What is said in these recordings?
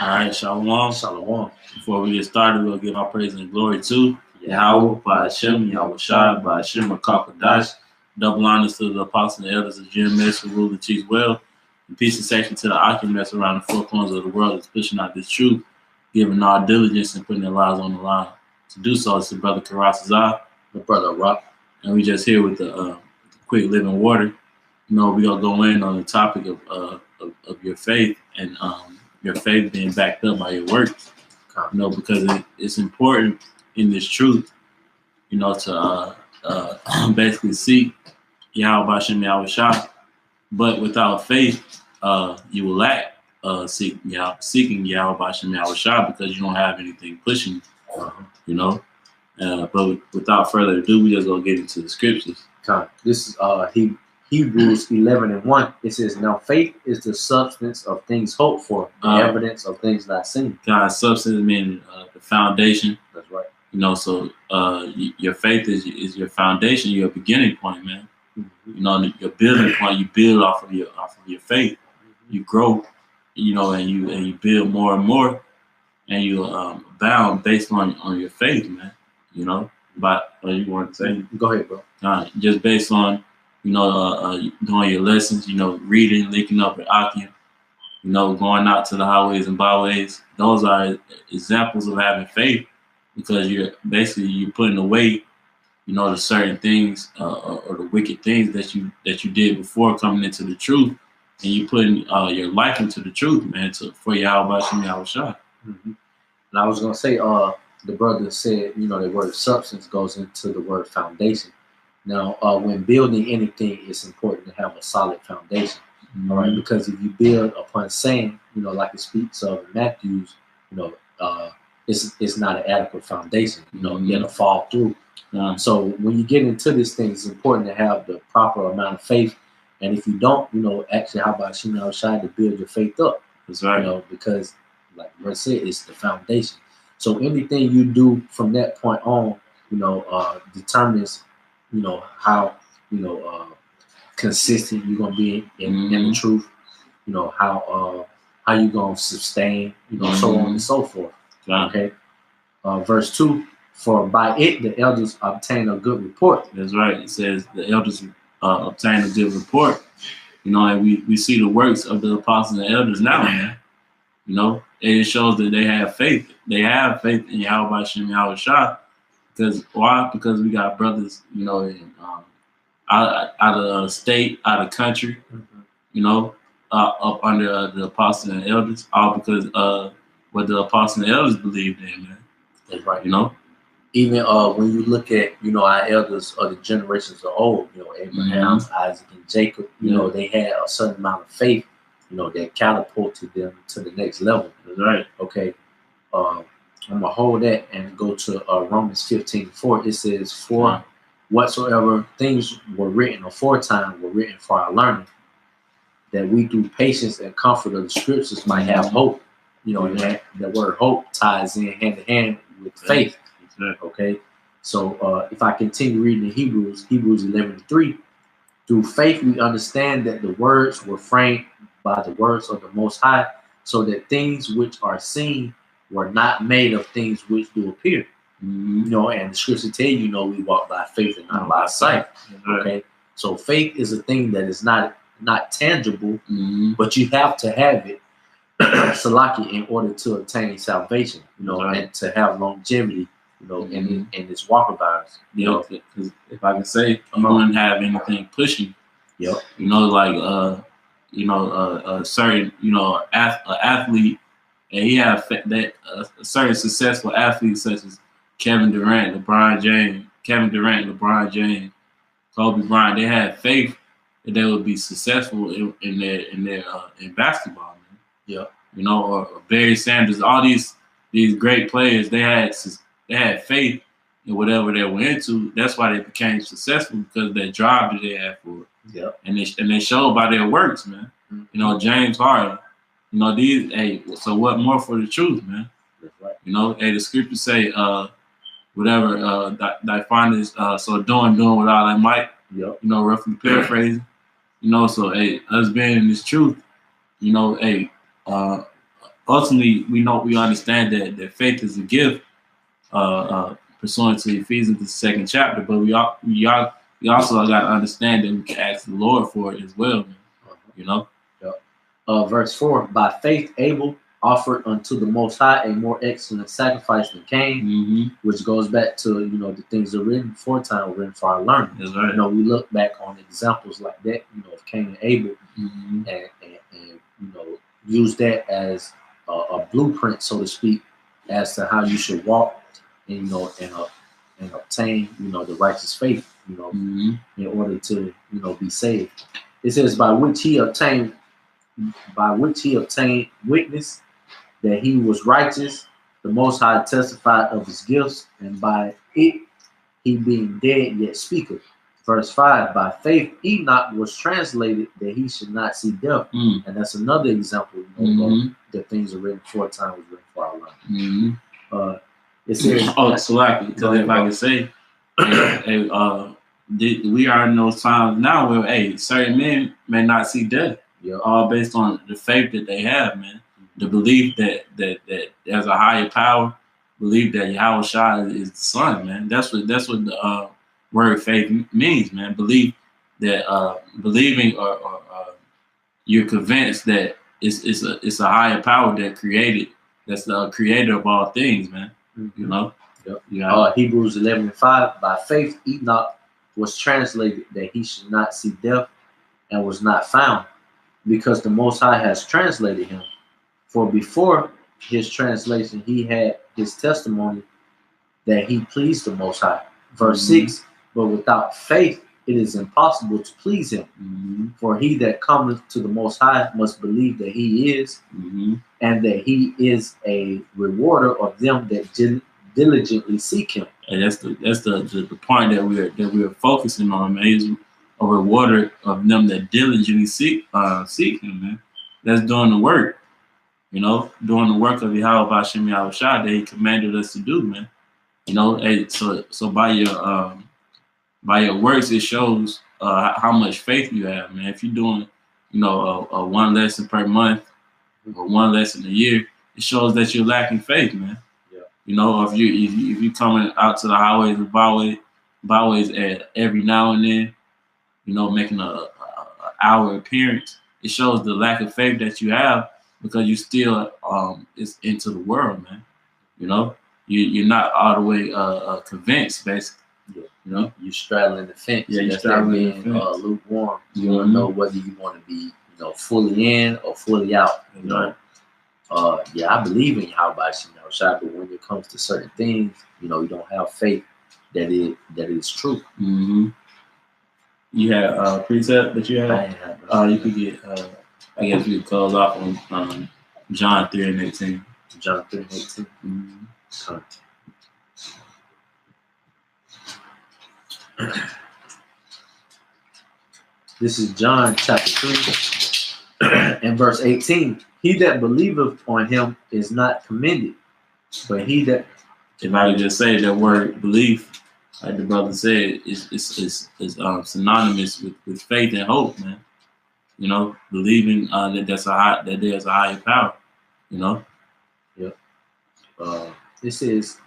All right, Shalom. Shalom. Before we get started, we'll give our praise and glory to Yahweh, by Hashem, Yahweh Shai, by Hashem, Kakadash. Double honors to the apostles and elders of GMS who rule and teach well. And peace and safety to the occupants around the four corners of the world that's pushing out this truth, giving all diligence and putting their lives on the line. To do so, it's the brother Karas, The brother Rock. and we just here with the quick living water. You know, we're going to go in on the topic of your faith and your faith being backed up by your works. You know, because it's important in this truth, you know, to basically seek Yahweh Bashem Yahweh Shah. But without faith, you will lack seeking Yahweh Bashem Yahweh Shah because you don't have anything pushing you, you know. But without further ado, we just gonna get into the scriptures. This is Hebrews 11:1. It says, "Now faith is the substance of things hoped for, the evidence of things not seen." God's substance meaning the foundation. That's right. You know, so your faith is your foundation, your beginning point, man. You know, your building point. You build off of your faith. You grow, you know, and you build more and more, and you abound based on your faith, man. You know, but you want to say? Go ahead, bro. Just based on, you know, doing your lessons, you know, reading, linking up with Akim, you know, going out to the highways and byways. Those are examples of having faith, because you're putting away, you know, the certain things or the wicked things that you did before coming into the truth, and you putting your life into the truth, man, for Yahweh Bashem Yahweh Shah. And I was gonna say, the brother said, you know, the word substance goes into the word foundation. Now, when building anything, it's important to have a solid foundation, all right? Because if you build upon sand, you know, like it speaks of in Matthews, you know, it's not an adequate foundation. You know, it'll fall through. So when you get into this thing, it's important to have the proper amount of faith. And if you don't, you know, actually, how about Shimon Shai to build your faith up? That's right. You know, because like Brett said, it's the foundation. So anything you do from that point on, you know, determines, you know, how, you know, consistent you're gonna be in the truth. You know, how you gonna sustain, you know, so on and so forth. Okay. Verse 2, "For by it the elders obtain a good report." That's right. It says the elders obtain a good report. You know, and we see the works of the apostles and elders now, man. You know, it shows that they have faith. They have faith in Yahweh Bashem Yahweh Shah. Because why? Because we got brothers, you know, in, out of state, out of country, you know, up under the apostles and elders, all because what the apostles and elders believed in, man. That's right. You know, even when you look at, you know, our elders of the generations of old, you know, Abraham, Isaac, and Jacob, you know, they had a certain amount of faith, you know, that catapulted them to the next level. That's right. Okay. I'm gonna hold that and go to Romans 15:4. It says, "For whatsoever things were written aforetime were written for our learning, that we through patience and comfort of the scriptures might have hope." You know, and that word hope ties in hand in hand with faith. Okay. So if I continue reading in Hebrews 11:3, "Through faith we understand that the words were framed by the words of the Most High, so that things which are seen were not made of things which do appear." You know, and the scripture tell you, you know, we walk by faith and not by sight. Okay. So faith is a thing that is not tangible, but you have to have it, Salaki, in order to obtain salvation, you know, and to have longevity, you know, in this walk of ours. You know, because if I can say, you wouldn't have anything pushing. Yep. You know, like you know, a certain, you know, athlete, and he have that a certain successful athletes such as Kevin Durant, LeBron James, Kobe Bryant. They had faith that they would be successful in basketball, man. Yeah. You know, or Barry Sanders. All these great players, they had faith in whatever they were into. That's why they became successful, because of that drive that they had for it. Yeah. And they showed by their works, man. You know, James Harden. You know, these. Hey, so what more for the truth, man? That's right. You know, hey, the scriptures say, whatever thy findest, so doing with all thy might. Yep. You know, roughly paraphrasing. You know, so hey, us being in this truth, you know, hey, ultimately we understand that faith is a gift, pursuant to Ephesians the second chapter. But we also got to understand that we can ask the Lord for it as well, man. You know. Verse 4: By faith Abel offered unto the Most High a more excellent sacrifice than Cain, which goes back to the things that are written before time were written for our learning. That's right. We look back on examples like that, of Cain and Abel, and use that as a blueprint, so to speak, as to how you should walk, and and obtain the righteous faith, in order to be saved. It says by which he obtained witness that he was righteous, the Most High testified of his gifts, and by it he being dead yet speaketh. Verse 5: By faith Enoch was translated that he should not see death, and that's another example of the things are written before time was written for our life. It says, because if I can say, we are in those times now where certain men may not see death, all based on the faith that they have, man. The belief that there's a higher power, believe that Yahweh Shai is the Son, man. That's what the word faith means, man. Believe that believing or you're convinced that it's a higher power that's the creator of all things, man. You know. Hebrews 11:5. By faith Enoch was translated that he should not see death, and was not found, because the Most High has translated him. For before his translation, he had his testimony that he pleased the Most High. Verse 6: But without faith, it is impossible to please him. For he that cometh to the Most High must believe that he is, and that he is a rewarder of them that diligently seek him. And that's the point that we're focusing on, man. He's a rewarder of them that diligently seek him, man. That's doing the work. Doing the work of Yahweh B'Shem Yahweh Shai that he commanded us to do, man. So by your works, it shows how much faith you have, man. If you're doing, a one lesson per month or one lesson a year, it shows that you're lacking faith, man. If you coming out to the highways and byways at every now and then, making a hour appearance, it shows the lack of faith that you have, because you still is into the world, man. You're not all the way convinced, basically. You straddling the fence. Yeah, you're straddling the fence. Lukewarm. You don't know whether you want to be, fully in or fully out. I believe in Yahweh B'Shem Yahweh Shai, but when it comes to certain things, you don't have faith that it is true. You had precept that you had. You could get. I guess we could close off on John 3:18. John 3:18. This is John chapter 3 and verse 18. He that believeth on him is not commended, but he that... If I could just say that word belief, like the brother said, is synonymous with faith and hope, man. Believing that there's a higher power. It says,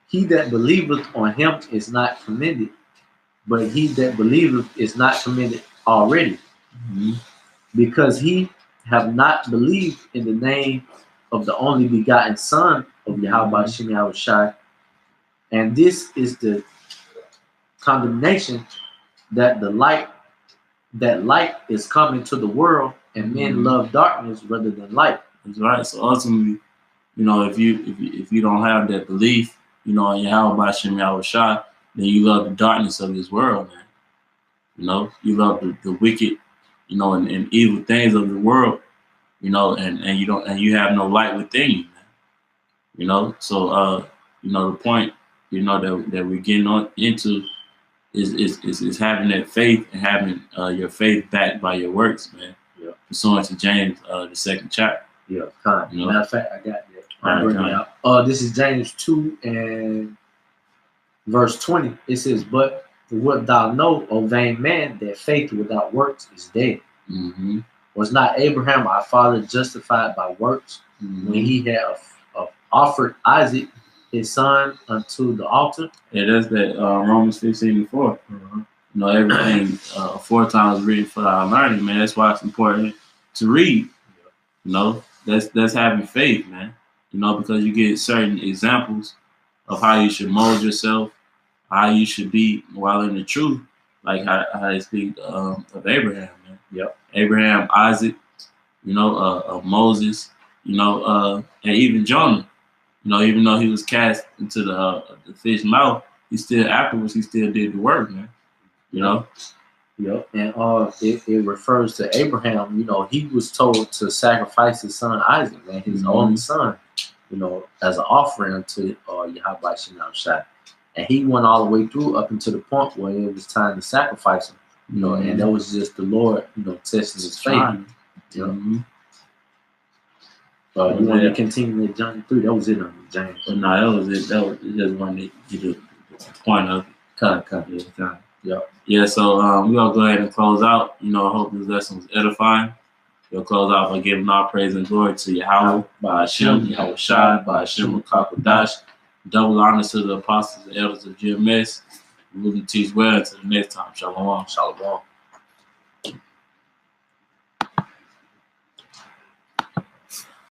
he that believeth on him is not commended, but he that believeth is not commended already, because he have not believed in the name of the only begotten Son of Yahweh B'Shem Yahweh Shai. And this is the condemnation, that light is coming to the world, and men love darkness rather than light. That's right. So ultimately, if you don't have that belief, in Yahweh B'Shem Yahweh Shai, then you love the darkness of this world, man. You love the wicked, and evil things of the world, and you have no light within you, man. So the point, that we're getting on into is having that faith, and having your faith backed by your works, man. Pursuant to James the second chapter. Matter of fact, I got that. I'll bring it out. This is James 2 and verse 20. It says, but what thou know, O vain man, that faith without works is dead. Was not Abraham our father justified by works when he had offered Isaac his son unto the altar? Yeah, that's that Romans 15:4. You know, everything 4 times written for our learning, man. That's why it's important to read. You know, that's having faith, man. You know, because you get certain examples of how you should mold yourself, how you should be while in the truth, like how they speak of Abraham, man. Yep. Abraham, Isaac, you know, Moses, you know, and even Jonah. You know, even though he was cast into the fish mouth, he still did the work, man. You know. Yep. And it refers to Abraham. You know, he was told to sacrifice his son Isaac, man, his only son. You know, as an offering to Yahweh Shem Shai. And he went all the way through up until the point where it was time to sacrifice him. You know, and that was just the Lord, you know, testing his faith. You know. You want to continue with John 3? That was it on James. But no, that was it. That was just wanted to get the point of it. Yeah, so we're going to go ahead and close out. You know, I hope this lesson was edifying. We'll close out by giving all praise and glory to Yahweh, by Hashem, Yahweh Shai, by Hashem, Kakodash. Double honor to the apostles and elders of GMS. We will teach well until the next time. Shalom. Shalom.